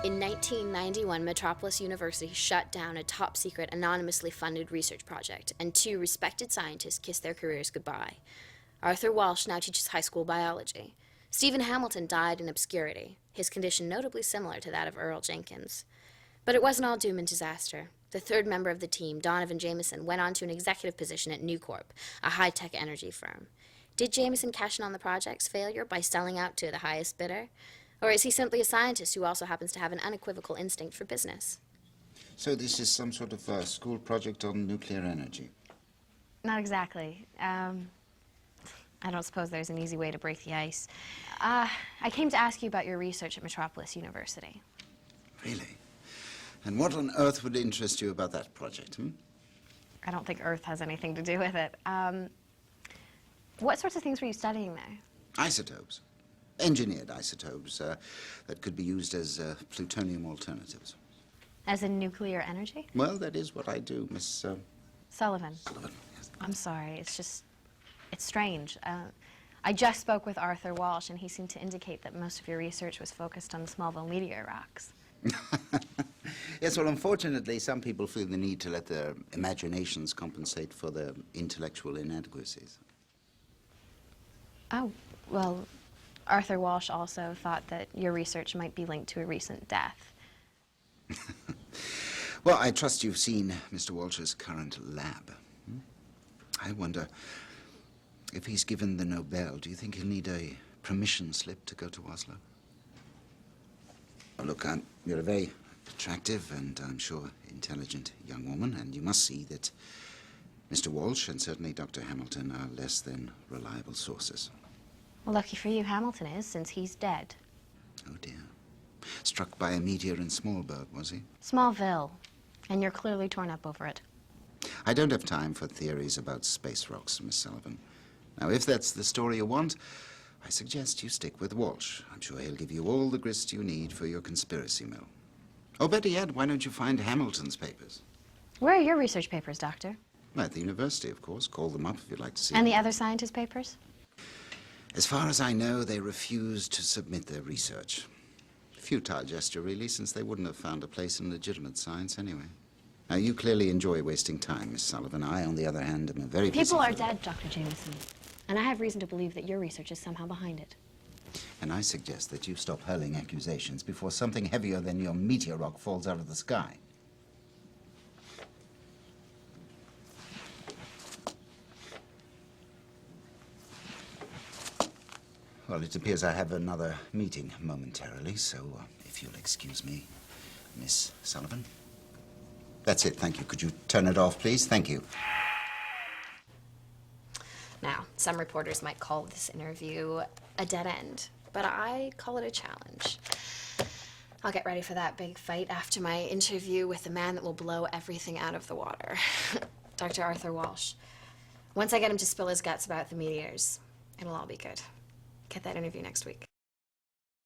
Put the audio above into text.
In 1991, Metropolis University shut down a top-secret, anonymously funded research project, and two respected scientists kissed their careers goodbye. Arthur Walsh now teaches high school biology. Stephen Hamilton died in obscurity, his condition notably similar to that of Earl Jenkins. But it wasn't all doom and disaster. The third member of the team, Donovan Jameson, went on to an executive position at Newcorp, a high-tech energy firm. Did Jameson cash in on the project's failure by selling out to the highest bidder? Or is he simply a scientist who also happens to have an unequivocal instinct for business? So this is some sort of school project on nuclear energy? Not exactly. I don't suppose there's an easy way to break the ice. I came to ask you about your research at Metropolis University. Really? And what on earth would interest you about that project, I don't think Earth has anything to do with it. What sorts of things were you studying there? Isotopes. Engineered isotopes that could be used as plutonium alternatives. As in nuclear energy? Well, that is what I do, Miss... Sullivan. Sullivan, yes. I'm sorry, it's strange. I just spoke with Arthur Walsh, and he seemed to indicate that most of your research was focused on the Smallville meteor rocks. Yes, well, unfortunately, some people feel the need to let their imaginations compensate for their intellectual inadequacies. Oh, well, Arthur Walsh also thought that your research might be linked to a recent death. Well, I trust you've seen Mr. Walsh's current lab. I wonder if he's given the Nobel, do you think he'll need a permission slip to go to Oslo? Oh, look, you're a very attractive and, I'm sure, intelligent young woman, and you must see that Mr. Walsh and certainly Dr. Hamilton are less than reliable sources. Well, lucky for you, Hamilton is, since he's dead. Oh, dear. Struck by a meteor in Smallville, was he? Smallville. And you're clearly torn up over it. I don't have time for theories about space rocks, Miss Sullivan. Now, if that's the story you want, I suggest you stick with Walsh. I'm sure he'll give you all the grist you need for your conspiracy mill. Oh, better yet, why don't you find Hamilton's papers? Where are your research papers, Doctor? At the university, of course. Call them up if you'd like to see And them. the other scientists' papers? As far as I know, they refused to submit their research. Futile gesture, really, since they wouldn't have found a place in legitimate science anyway. Now, you clearly enjoy wasting time, Miss Sullivan. I, on the other hand, am a very busy People are fellow. dead, Dr. Jameson. And I have reason to believe that your research is somehow behind it. And I suggest that you stop hurling accusations before something heavier than your meteor rock falls out of the sky. Well, it appears I have another meeting momentarily, so if you'll excuse me, Miss Sullivan. That's it, thank you. Could you turn it off, please? Thank you. Now, some reporters might call this interview a dead end, but I call it a challenge. I'll get ready for that big fight after my interview with the man that will blow everything out of the water, Dr. Arthur Walsh. Once I get him to spill his guts about the meteors, it'll all be good. Get that interview next week.